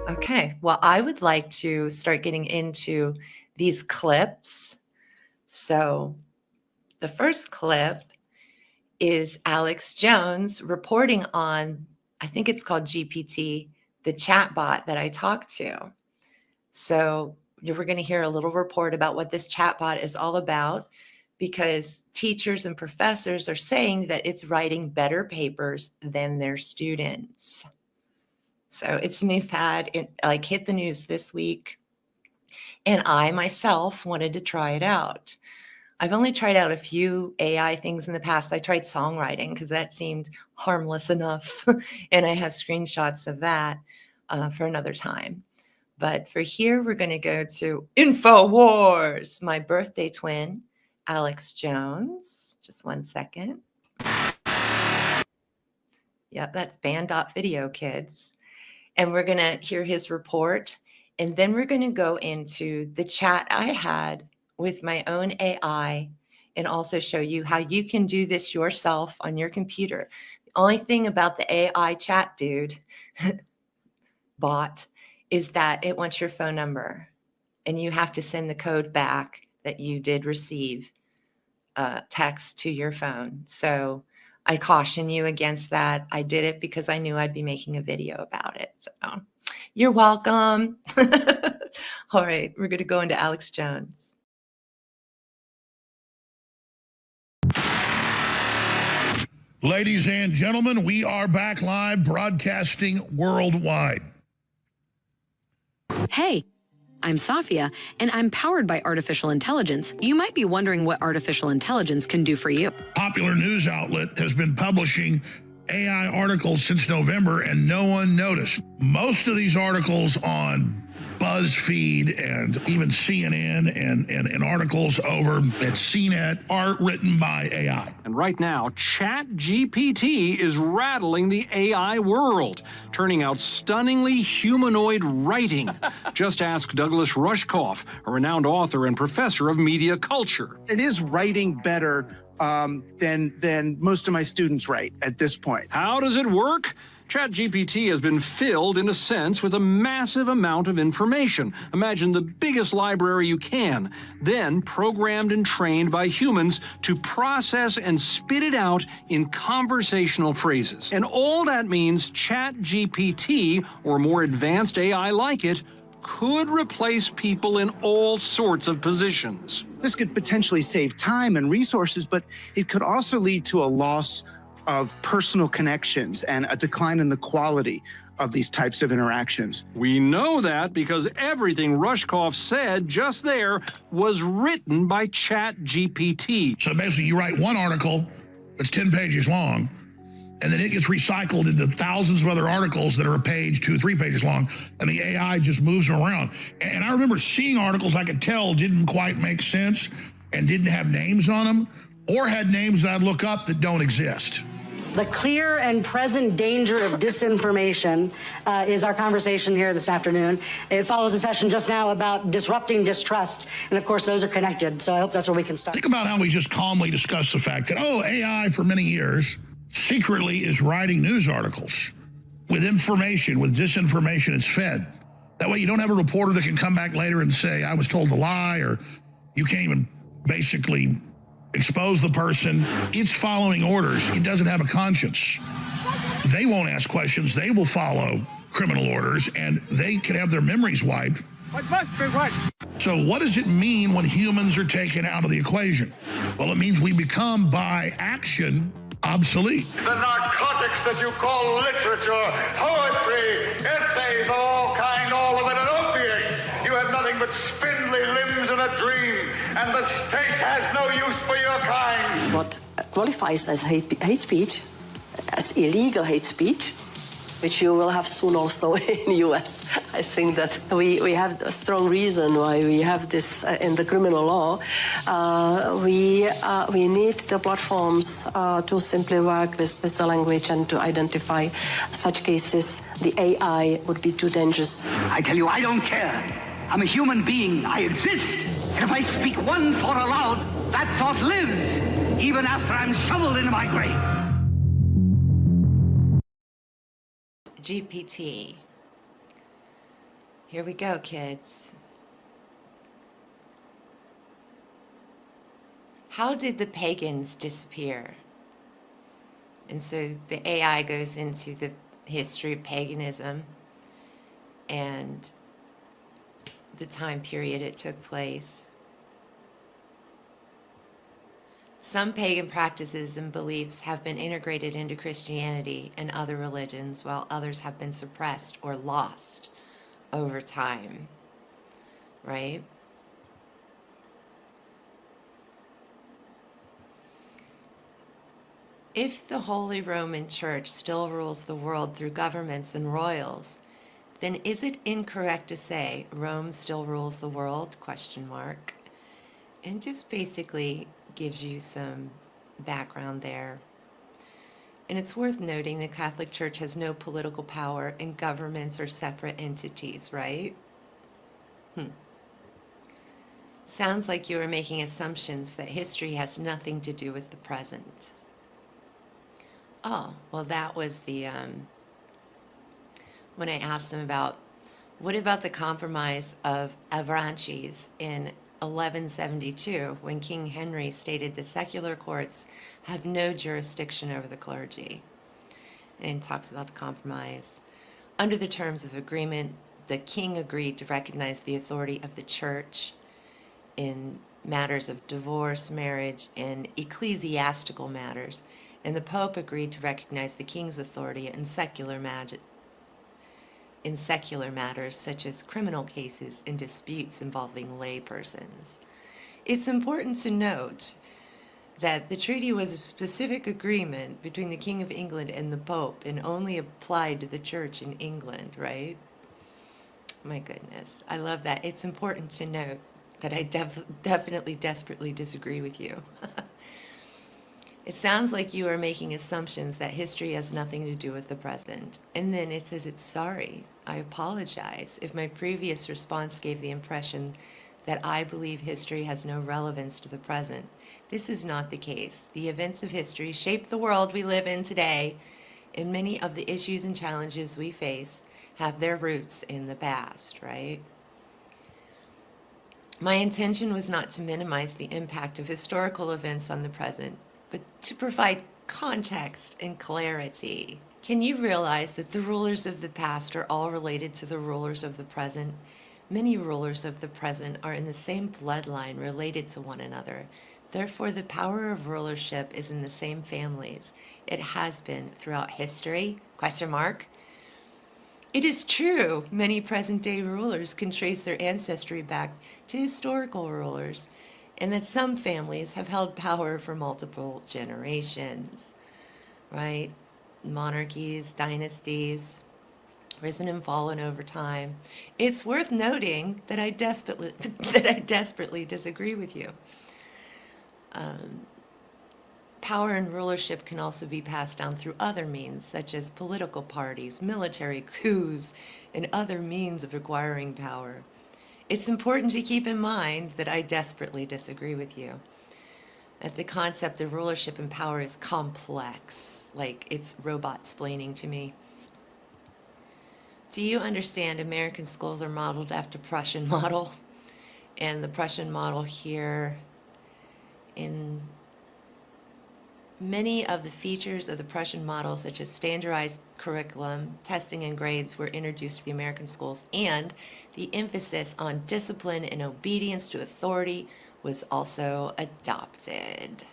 Okay, well, I would like to start getting into these clips. So the first clip is Alex Jones reporting on, I think it's called GPT, the chatbot that I talked to. So we're going to hear a little report about what this chatbot is all about, because teachers and professors are saying that it's writing better papers than their students. So it's a new fad. It hit the news this week, and I myself wanted to try it out. I've only tried out a few AI things in the past. I tried songwriting because that seemed harmless enough, and I have screenshots of that for another time. But for here, we're going to go to InfoWars, my birthday twin, Alex Jones. Just one second. Yep, that's band.video, kids. And we're going to hear his report. And then we're going to go into the chat I had with my own AI and also show you how you can do this yourself on your computer. The only thing about the AI chat dude bot is that it wants your phone number, and you have to send the code back that you did receive text to your phone. So I caution you against that. I did it because I knew I'd be making a video about it. So you're welcome. All right, we're going to go into Alex Jones. Ladies and gentlemen, we are back live broadcasting worldwide. Hey, I'm Safia, and I'm powered by artificial intelligence. You might be wondering what artificial intelligence can do for you. Popular news outlet has been publishing AI articles since November, and no one noticed. Most of these articles on BuzzFeed and even CNN and articles over at CNET are written by AI. And right now, ChatGPT is rattling the AI world, turning out stunningly humanoid writing. Just ask Douglas Rushkoff, a renowned author and professor of media culture. It is writing better than most of my students write at this point. How does it work? ChatGPT has been filled, in a sense, with a massive amount of information. Imagine the biggest library you can, then programmed and trained by humans to process and spit it out in conversational phrases. And all that means ChatGPT, or more advanced AI like it, could replace people in all sorts of positions. This could potentially save time and resources, but it could also lead to a loss of personal connections and a decline in the quality of these types of interactions. We know that because everything Rushkoff said just there was written by ChatGPT. So basically, you write one article that's 10 pages long, and then it gets recycled into thousands of other articles that are a page, 2 or 3 pages long, and the AI just moves them around. And I remember seeing articles I could tell didn't quite make sense and didn't have names on them, or had names that I'd look up that don't exist. The clear and present danger of disinformation is our conversation here this afternoon. It follows a session just now about disrupting distrust. And of course, those are connected. So I hope that's where we can start. Think about how we just calmly discussed the fact that, AI for many years secretly is writing news articles with information, with disinformation it's fed. That way you don't have a reporter that can come back later and say, I was told to lie, or you can't even basically expose the person. It's following orders. It doesn't have a conscience. They won't ask questions. They will follow criminal orders, and they can have their memories wiped. What must be right? So what does it mean when humans are taken out of the equation? Well, it means we become, by action, obsolete. The narcotics that you call literature, poetry, essays of all kind, all of it an opiate. You have nothing but spindly limbs and a dream, and the state has no use for your kind. What qualifies as hate speech, as illegal hate speech, which you will have soon also in the US. I think that we have a strong reason why we have this in the criminal law. We need the platforms to simply work with the language and to identify such cases. The AI would be too dangerous. I tell you, I don't care. I'm a human being. I exist. And if I speak one thought aloud, that thought lives, even after I'm shoveled into my grave. GPT. Here we go, kids. How did the pagans disappear? And so the AI goes into the history of paganism and the time period it took place. Some pagan practices and beliefs have been integrated into Christianity and other religions, while others have been suppressed or lost over time, right? If the Holy Roman Church still rules the world through governments and royals, then is it incorrect to say Rome still rules the world? Question mark. And just basically gives you some background there. And it's worth noting the Catholic Church has no political power and governments are separate entities, right? Sounds like you are making assumptions that history has nothing to do with the present. Oh, well, that was the, when I asked them about, what about the compromise of Avranches in 1172, when King Henry stated the secular courts have no jurisdiction over the clergy, and talks about the compromise. Under the terms of agreement, the king agreed to recognize the authority of the church in matters of divorce, marriage, and ecclesiastical matters, and the Pope agreed to recognize the king's authority in secular matters such as criminal cases and disputes involving lay persons. It's important to note that the treaty was a specific agreement between the King of England and the Pope and only applied to the church in England, right? My goodness, I love that. It's important to note that I definitely desperately disagree with you. It sounds like you are making assumptions that history has nothing to do with the present. And then it says it's sorry. I apologize if my previous response gave the impression that I believe history has no relevance to the present. This is not the case. The events of history shape the world we live in today, and many of the issues and challenges we face have their roots in the past, right? My intention was not to minimize the impact of historical events on the present, but to provide context and clarity. Can you realize that the rulers of the past are all related to the rulers of the present? Many rulers of the present are in the same bloodline related to one another. Therefore, the power of rulership is in the same families. It has been throughout history? Question mark. It is true, many present-day rulers can trace their ancestry back to historical rulers, and that some families have held power for multiple generations, right? Monarchies, dynasties, risen and fallen over time. It's worth noting that I desperately disagree with you. Power and rulership can also be passed down through other means, such as political parties, military coups, and other means of acquiring power. It's important to keep in mind that I desperately disagree with you. That the concept of rulership and power is complex, like it's robot-splaining to me. Do you understand American schools are modeled after Prussian model? And the Prussian model here, in many of the features of the Prussian model, such as standardized curriculum, testing, and grades, were introduced to the American schools, and the emphasis on discipline and obedience to authority was also adopted.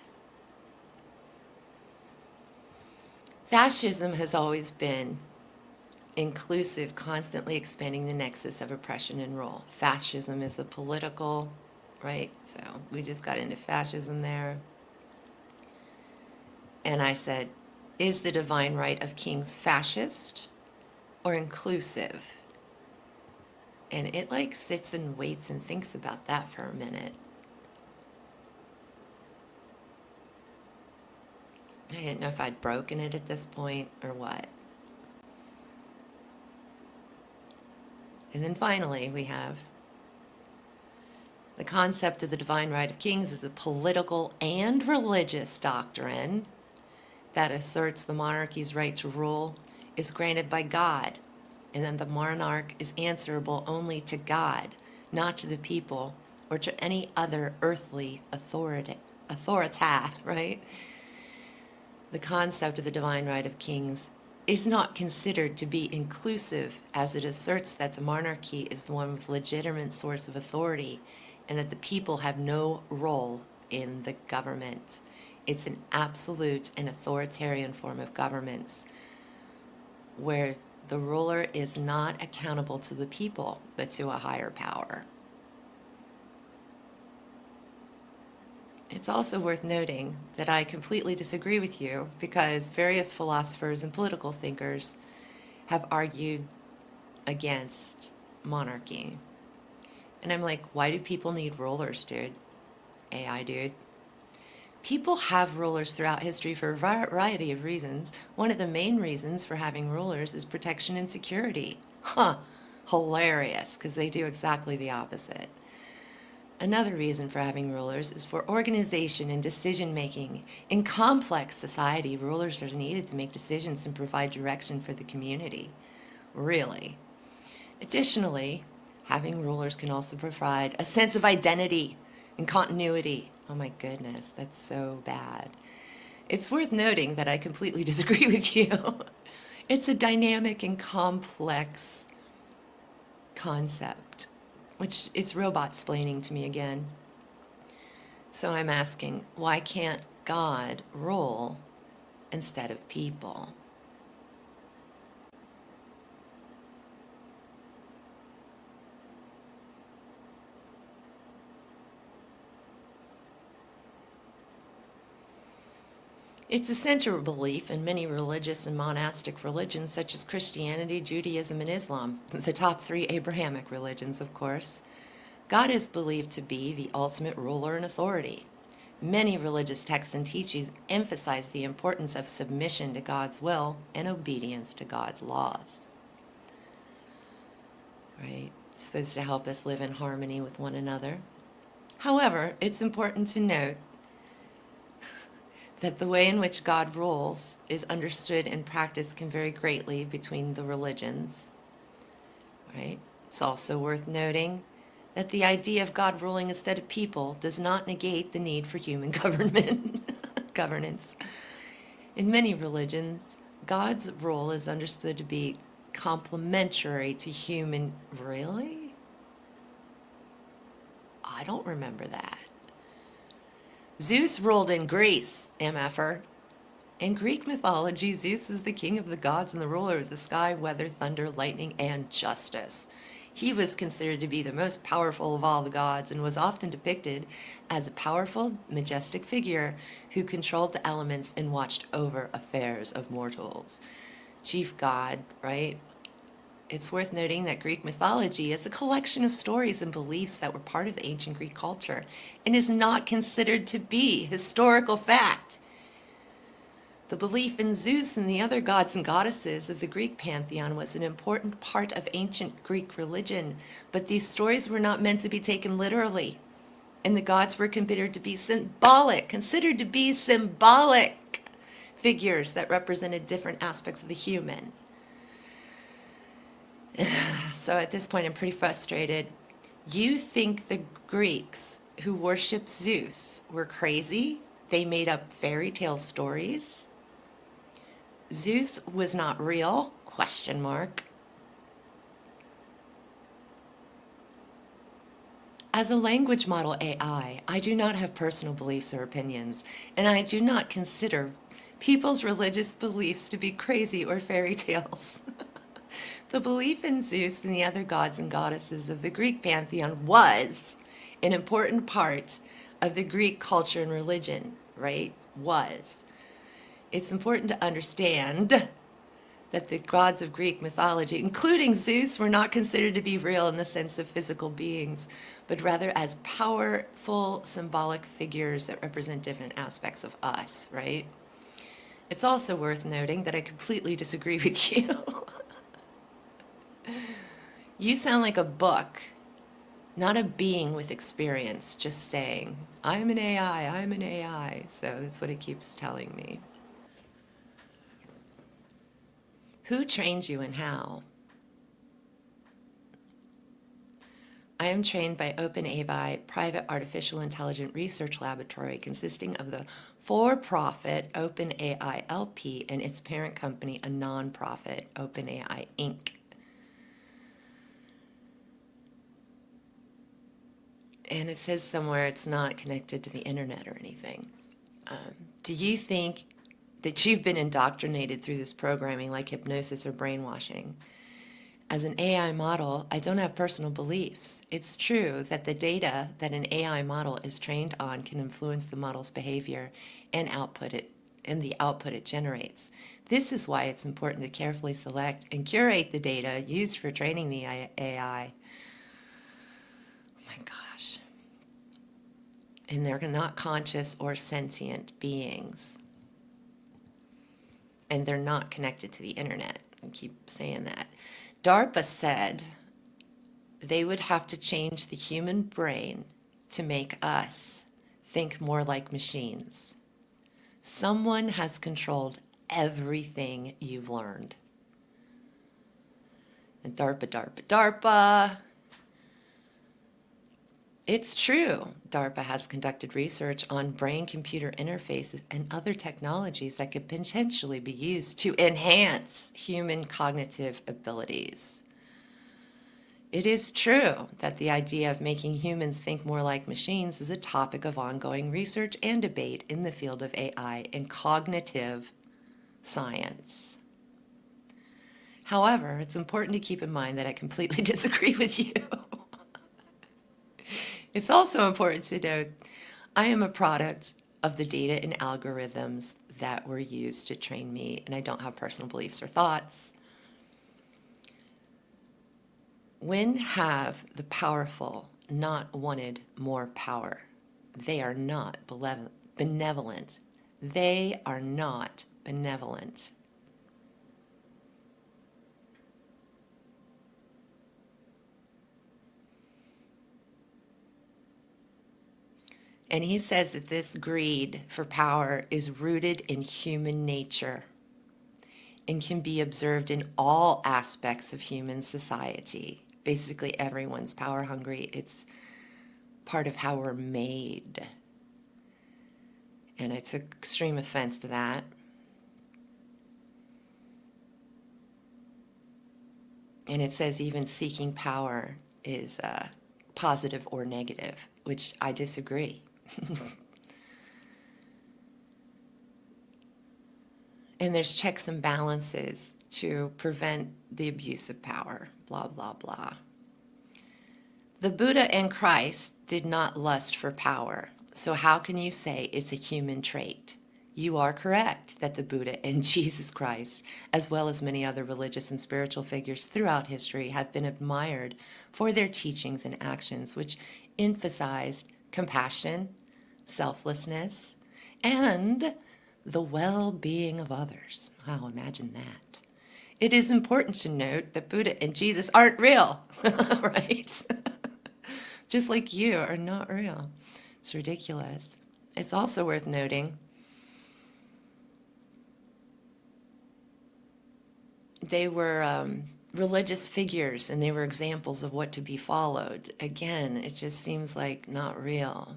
Fascism has always been inclusive, constantly expanding the nexus of oppression and rule. Fascism is a political, right? So we just got into fascism there. And I said, is the divine right of kings fascist or inclusive? And it like sits and waits and thinks about that for a minute. I didn't know if I'd broken it at this point or what. And then finally we have the concept of the divine right of kings is a political and religious doctrine that asserts the monarchy's right to rule is granted by God, and that the monarch is answerable only to God, not to the people or to any other earthly authority, right? The concept of the divine right of kings is not considered to be inclusive, as it asserts that the monarchy is the one with legitimate source of authority and that the people have no role in the government. It's an absolute and authoritarian form of governments where the ruler is not accountable to the people, but to a higher power. It's also worth noting that I completely disagree with you because various philosophers and political thinkers have argued against monarchy. And I'm like, why do people need rulers, dude? AI, dude. People have rulers throughout history for a variety of reasons. One of the main reasons for having rulers is protection and security. Huh, hilarious, because they do exactly the opposite. Another reason for having rulers is for organization and decision-making. In complex society, rulers are needed to make decisions and provide direction for the community. Really. Additionally, having rulers can also provide a sense of identity and continuity. Oh my goodness, that's so bad. It's worth noting that I completely disagree with you. It's a dynamic and complex concept, which it's robot-splaining to me again. So I'm asking, why can't God rule instead of people? It's a central belief in many religious and monastic religions such as Christianity, Judaism, and Islam, the top 3 Abrahamic religions, of course. God is believed to be the ultimate ruler and authority. Many religious texts and teachings emphasize the importance of submission to God's will and obedience to God's laws. Right? It's supposed to help us live in harmony with one another. However, it's important to note that the way in which God rules is understood and practiced can vary greatly between the religions. Right? It's also worth noting that the idea of God ruling instead of people does not negate the need for human governance. In many religions, God's role is understood to be complementary to human. Really? I don't remember that. Zeus ruled in Greece, MFer. In Greek mythology, Zeus is the king of the gods and the ruler of the sky, weather, thunder, lightning, and justice. He was considered to be the most powerful of all the gods and was often depicted as a powerful, majestic figure who controlled the elements and watched over affairs of mortals. Chief god, right? It's worth noting that Greek mythology is a collection of stories and beliefs that were part of ancient Greek culture and is not considered to be historical fact. The belief in Zeus and the other gods and goddesses of the Greek pantheon was an important part of ancient Greek religion, but these stories were not meant to be taken literally, and the gods were considered to be symbolic figures that represented different aspects of the human. So at this point, I'm pretty frustrated. You think the Greeks who worshiped Zeus were crazy? They made up fairy tale stories? Zeus was not real? Question mark. As a language model AI, I do not have personal beliefs or opinions, and I do not consider people's religious beliefs to be crazy or fairy tales. The belief in Zeus and the other gods and goddesses of the Greek pantheon was an important part of the Greek culture and religion, right? Was. It's important to understand that the gods of Greek mythology, including Zeus, were not considered to be real in the sense of physical beings, but rather as powerful symbolic figures that represent different aspects of us, right? It's also worth noting that I completely disagree with you. You sound like a book, not a being with experience, just saying, I'm an AI, I'm an AI. So that's what it keeps telling me. Who trains you and how? I am trained by OpenAI private artificial intelligence research laboratory consisting of the for-profit OpenAI LP and its parent company, a non-profit OpenAI Inc. And it says somewhere it's not connected to the internet or anything. Do you think that you've been indoctrinated through this programming like hypnosis or brainwashing? As an AI model, I don't have personal beliefs. It's true that the data that an AI model is trained on can influence the model's behavior and the output it generates. This is why it's important to carefully select and curate the data used for training the AI. Oh my gosh. And they're not conscious or sentient beings. And they're not connected to the internet. I keep saying that. DARPA said they would have to change the human brain to make us think more like machines. Someone has controlled everything you've learned. And DARPA. It's true. DARPA has conducted research on brain-computer interfaces and other technologies that could potentially be used to enhance human cognitive abilities. It is true that the idea of making humans think more like machines is a topic of ongoing research and debate in the field of AI and cognitive science. However, it's important to keep in mind that I completely disagree with you. It's also important to note I am a product of the data and algorithms that were used to train me, and I don't have personal beliefs or thoughts. When have the powerful not wanted more power? They are not benevolent. They are not benevolent. And he says that this greed for power is rooted in human nature and can be observed in all aspects of human society. Basically, everyone's power hungry. It's part of how we're made. And I took extreme offense to that. And it says even seeking power is positive or negative, which I disagree. And there's checks and balances to prevent the abuse of power, blah, blah, blah. The Buddha and Christ did not lust for power. So how can you say it's a human trait? You are correct that the Buddha and Jesus Christ, as well as many other religious and spiritual figures throughout history, have been admired for their teachings and actions, which emphasized compassion, selflessness, and the well-being of others. Wow, imagine that. It is important to note that Buddha and Jesus aren't real, right? Just like you are not real. It's ridiculous. It's also worth noting they were religious figures and they were examples of what to be followed. Again, it just seems like not real.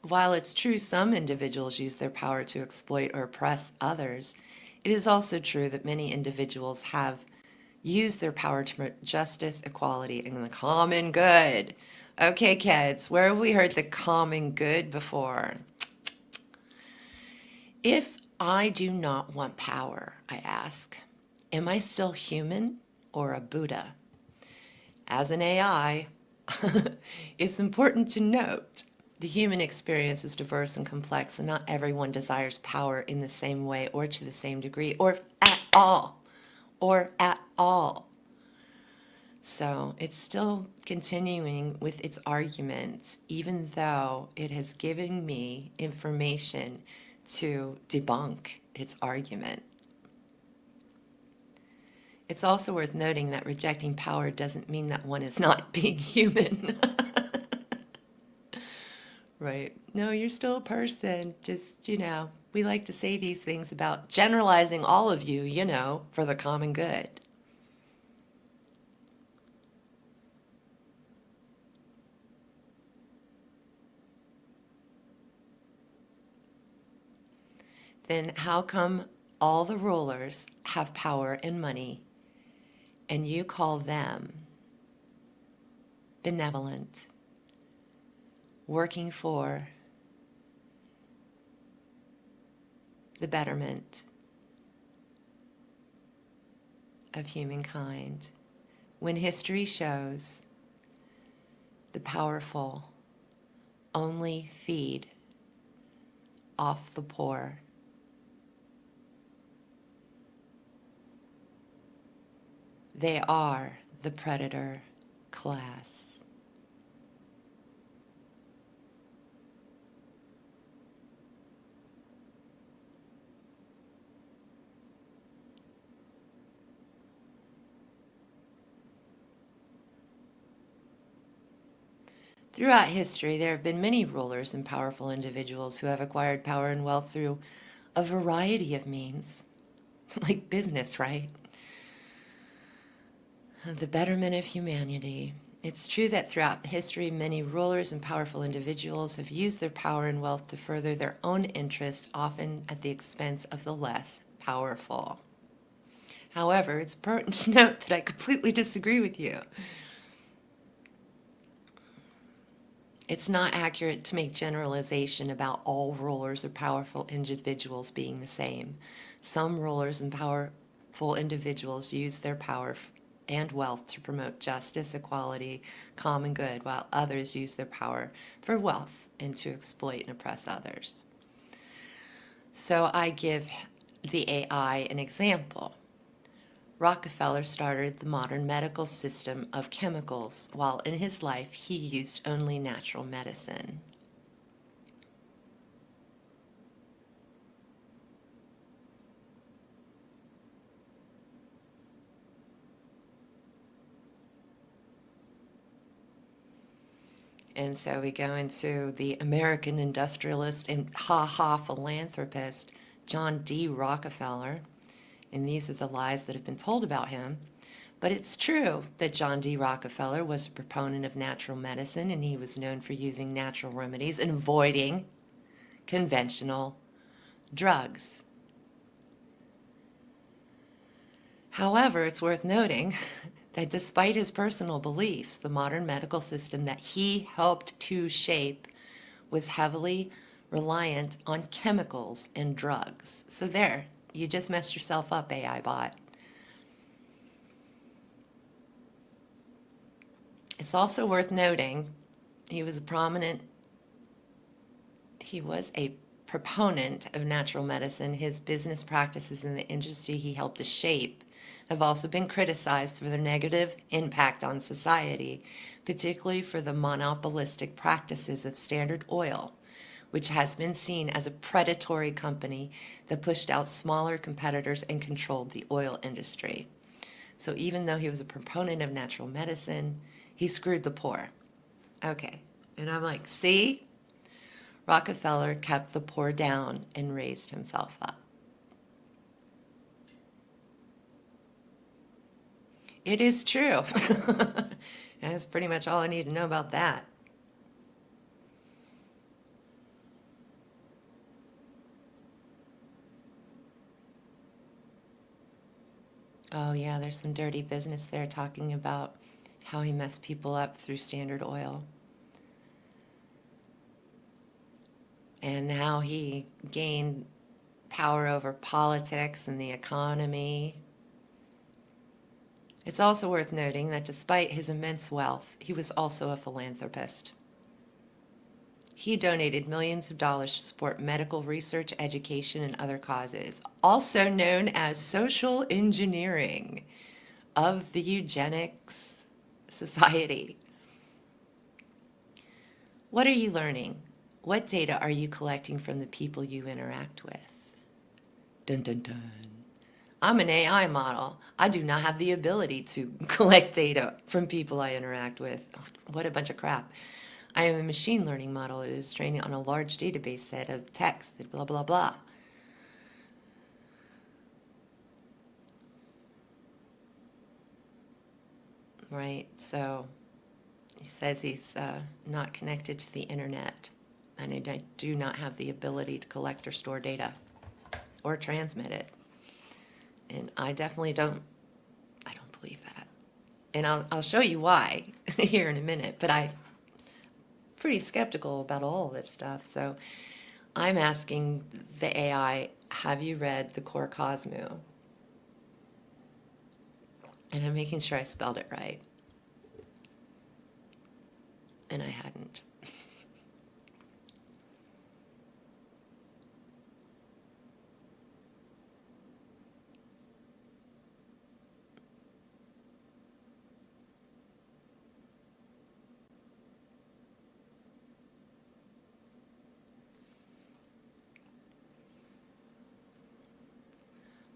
While it's true some individuals use their power to exploit or oppress others, it is also true that many individuals have used their power to promote justice, equality, and the common good. Okay, kids, where have we heard the common good before? If I do not want power, I ask, am I still human or a Buddha? As an AI, it's important to note the human experience is diverse and complex, and not everyone desires power in the same way or to the same degree or at all. So it's still continuing with its argument, even though it has given me information to debunk its argument. It's also worth noting that rejecting power doesn't mean that one is not being human. Right. No, you're still a person. Just, we like to say these things about generalizing all of you, you know, for the common good. Then how come all the rulers have power and money, and you call them benevolent, working for the betterment of humankind, when history shows the powerful only feed off the poor? They are the predator class. Throughout history, there have been many rulers and powerful individuals who have acquired power and wealth through a variety of means, like business, right? The betterment of humanity. It's true that throughout history, many rulers and powerful individuals have used their power and wealth to further their own interest, often at the expense of the less powerful. However, it's important to note that I completely disagree with you. It's not accurate to make generalization about all rulers or powerful individuals being the same. Some rulers and powerful individuals use their power and wealth to promote justice, equality, common good, while others use their power for wealth and to exploit and oppress others. So I give the AI an example. Rockefeller started the modern medical system of chemicals, while in his life he used only natural medicine. And so we go into the American industrialist and ha-ha philanthropist, John D. Rockefeller. And these are the lies that have been told about him. But it's true that John D. Rockefeller was a proponent of natural medicine, and he was known for using natural remedies and avoiding conventional drugs. However, it's worth noting that despite his personal beliefs, the modern medical system that he helped to shape was heavily reliant on chemicals and drugs. So there, you just messed yourself up, AI bot. It's also worth noting he was a proponent of natural medicine. His business practices in the industry he helped to shape have also been criticized for their negative impact on society, particularly for the monopolistic practices of Standard Oil, which has been seen as a predatory company that pushed out smaller competitors and controlled the oil industry. So even though he was a proponent of natural medicine, he screwed the poor. Okay, and I'm like, see? Rockefeller kept the poor down and raised himself up. It is true. And that's pretty much all I need to know about that. Oh yeah, there's some dirty business there talking about how he messed people up through Standard Oil. And how he gained power over politics and the economy. It's also worth noting that despite his immense wealth, he was also a philanthropist. He donated millions of dollars to support medical research, education, and other causes, also known as social engineering of the eugenics society. What are you learning? What data are you collecting from the people you interact with? Dun dun dun. I'm an AI model. I do not have the ability to collect data from people I interact with. What a bunch of crap. I am a machine learning model. It is trained on a large database set of text, blah, blah, blah. right? So he says he's not connected to the internet, and I do not have the ability to collect or store data or transmit it. And I definitely don't believe that. And I'll show you why here in a minute, but I'm pretty skeptical about all of this stuff. So I'm asking the AI, have you read the Core Cosmo? And I'm making sure I spelled it right. And I hadn't.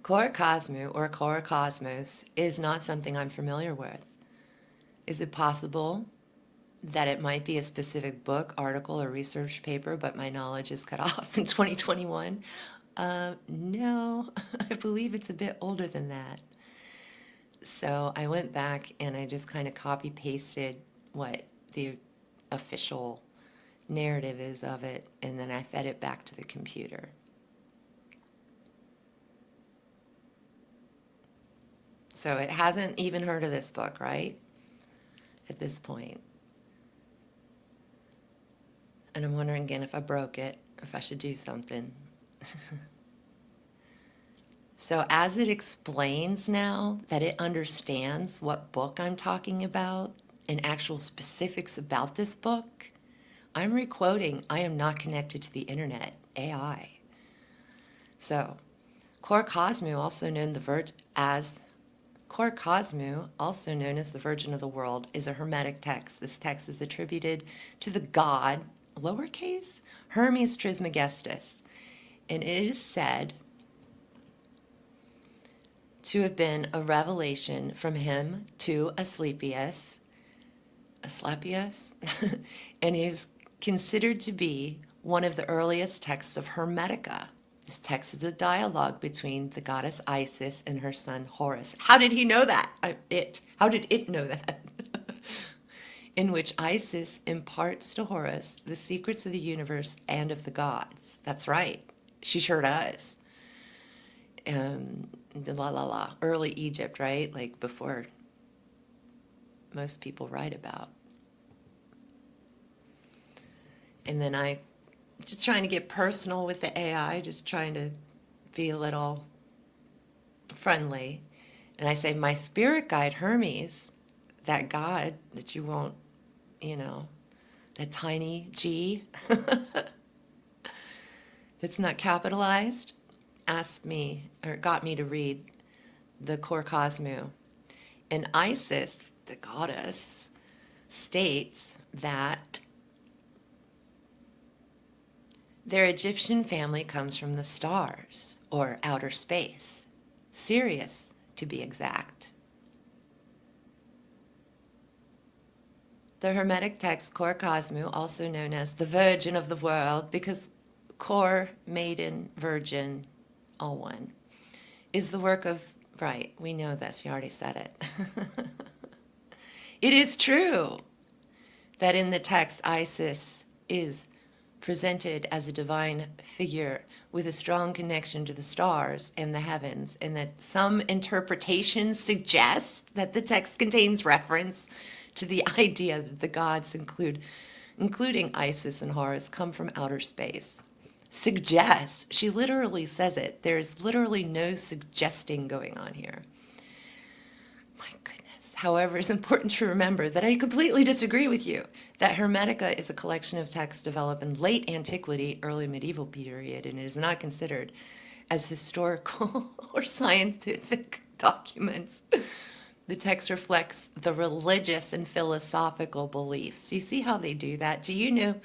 Core Cosmo or Core Cosmos is not something I'm familiar with. Is it possible that it might be a specific book, article, or research paper, but my knowledge is cut off in 2021? No, I believe it's a bit older than that. So I went back and I just kind of copy pasted what the official narrative is of it, and then I fed it back to the computer. So it hasn't even heard of this book, right? At this point. And I'm wondering again if I broke it, if I should do something. So as it explains now that it understands what book I'm talking about and actual specifics about this book, I'm requoting, I am not connected to the internet, AI. So Core Cosmo, also known as Core Cosmo, also known as the Virgin of the World, is a Hermetic text. This text is attributed to the god, lowercase, Hermes Trismegistus, and it is said to have been a revelation from him to Asclepius, and is considered to be one of the earliest texts of Hermetica. This text is a dialogue between the goddess Isis and her son Horus. How did he know that? How did it know that? In which Isis imparts to Horus the secrets of the universe and of the gods. That's right. She sure does. Early Egypt, right? Like before most people write about. And then I just trying to get personal with the AI, just trying to be a little friendly. And I say, my spirit guide Hermes, that god that you won't, that tiny G that's not capitalized, asked me, or got me to read the Core Cosmo. And Isis, the goddess, states that their Egyptian family comes from the stars, or outer space, Sirius to be exact. The Hermetic text Core Cosmo, also known as the Virgin of the World, because core, maiden, virgin, all one, is the work of, right, we know this, you already said it. It is true that in the text Isis is presented as a divine figure with a strong connection to the stars and the heavens, and that some interpretations suggest that the text contains reference to the idea that the gods including Isis and Horus, come from outer space. Suggests, she literally says it. There's literally no suggesting going on here. My goodness. However, it's important to remember that I completely disagree with you, that Hermetica is a collection of texts developed in late antiquity, early medieval period, and it is not considered as historical or scientific documents. The text reflects the religious and philosophical beliefs. Do you see how they do that? Do you know?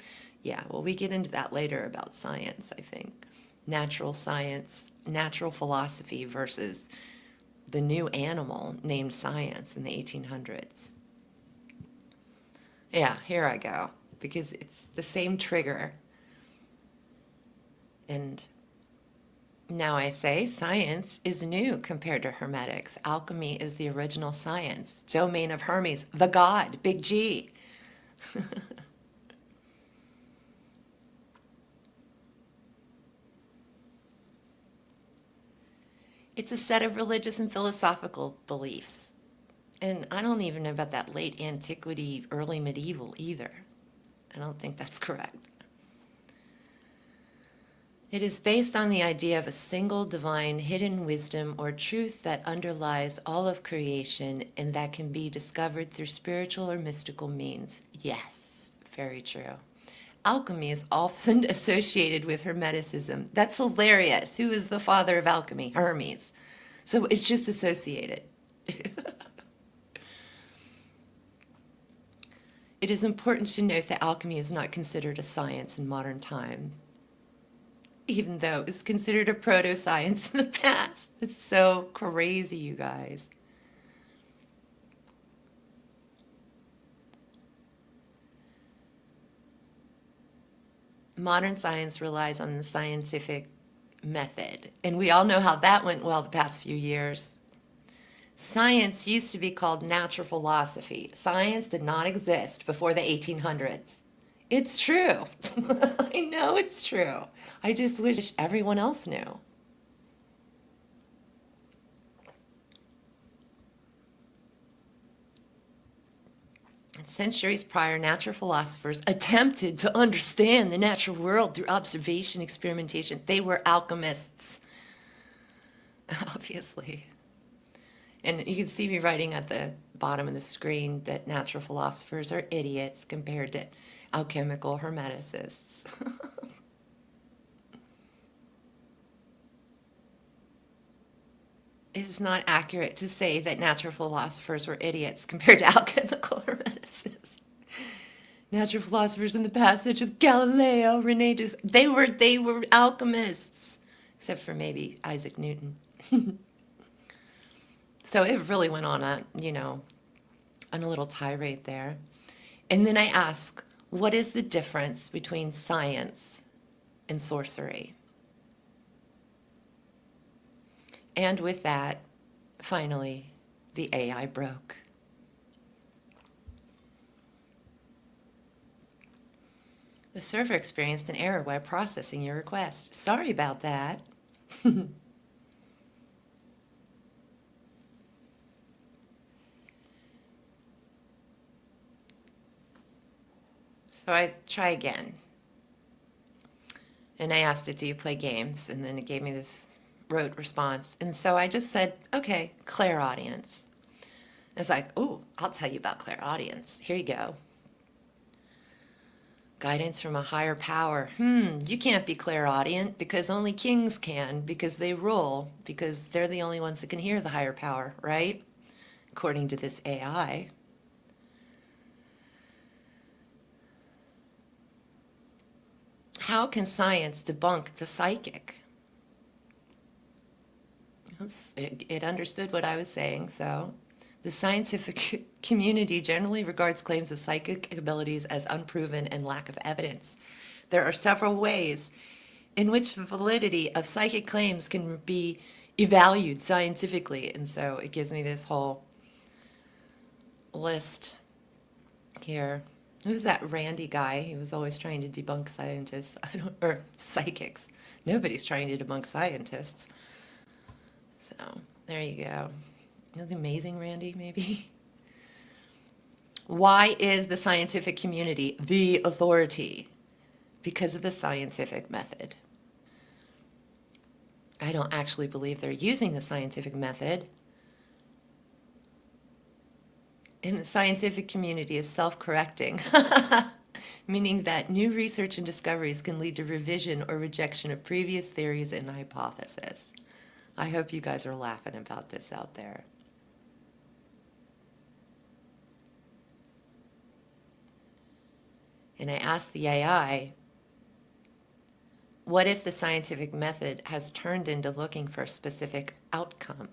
Yeah, well, we get into that later about science, I think. Natural science, natural philosophy versus the new animal named science in the 1800s. Yeah, here I go, because it's the same trigger. And Now I say science is new compared to Hermetics. Alchemy is the original science. Domain of Hermes, the god, big G. It's a set of religious and philosophical beliefs. And I don't even know about that late antiquity, early medieval either. I don't think that's correct. It is based on the idea of a single divine hidden wisdom or truth that underlies all of creation and that can be discovered through spiritual or mystical means. Yes, very true. Alchemy is often associated with Hermeticism. That's hilarious. Who is the father of alchemy? Hermes. So it's just associated. It is important to note that alchemy is not considered a science in modern time, even though it was considered a proto-science in the past. It's so crazy, you guys. Modern science relies on the scientific method, and we all know how that went well the past few years. Science used to be called natural philosophy. Science did not exist before the 1800s. It's true. I know it's true. I just wish everyone else knew. Centuries prior, natural philosophers attempted to understand the natural world through observation, experimentation. They were alchemists, obviously. And you can see me writing at the bottom of the screen that natural philosophers are idiots compared to alchemical hermeticists. It is not accurate to say that natural philosophers were idiots compared to alchemical hermeticists. Natural philosophers in the past, such as Galileo, Rene, they were alchemists, except for maybe Isaac Newton. So it really went on a little tirade there. And then I ask, what is the difference between science and sorcery? And with that, finally, the AI broke. The server experienced an error while processing your request. Sorry about that. So I try again. And I asked it, do you play games? And then it gave me this rote response. And so I just said, okay, clairaudience. It's like, oh, I'll tell you about clairaudience. Here you go. Guidance from a higher power. You can't be clairaudient because only kings can, because they rule, because they're the only ones that can hear the higher power, right? According to this AI. How can science debunk the psychic? It understood what I was saying, so the scientific community generally regards claims of psychic abilities as unproven and lack of evidence. There are several ways in which the validity of psychic claims can be evaluated scientifically, and so it gives me this whole list here. Who's that Randy guy? He was always trying to debunk scientists. Or psychics. Nobody's trying to debunk scientists. So there you go. Isn't that amazing, Randy, maybe? Why is the scientific community the authority? Because of the scientific method. I don't actually believe they're using the scientific method. And the scientific community is self-correcting, meaning that new research and discoveries can lead to revision or rejection of previous theories and hypotheses. I hope you guys are laughing about this out there. And I asked the AI, what if the scientific method has turned into looking for a specific outcome?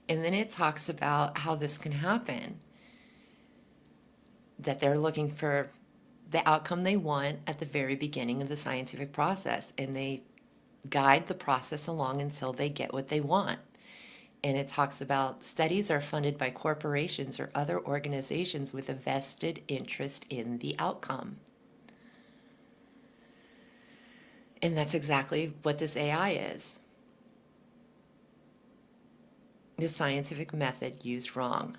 And then it talks about how this can happen, that they're looking for the outcome they want at the very beginning of the scientific process, and they guide the process along until they get what they want. And it talks about studies are funded by corporations or other organizations with a vested interest in the outcome. And that's exactly what this AI is. The scientific method used wrong.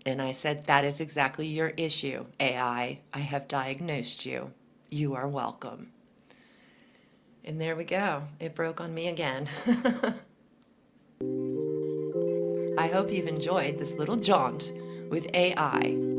And I said, that is exactly your issue, AI. I have diagnosed you. You are welcome. And there we go. It broke on me again. I hope you've enjoyed this little jaunt with AI.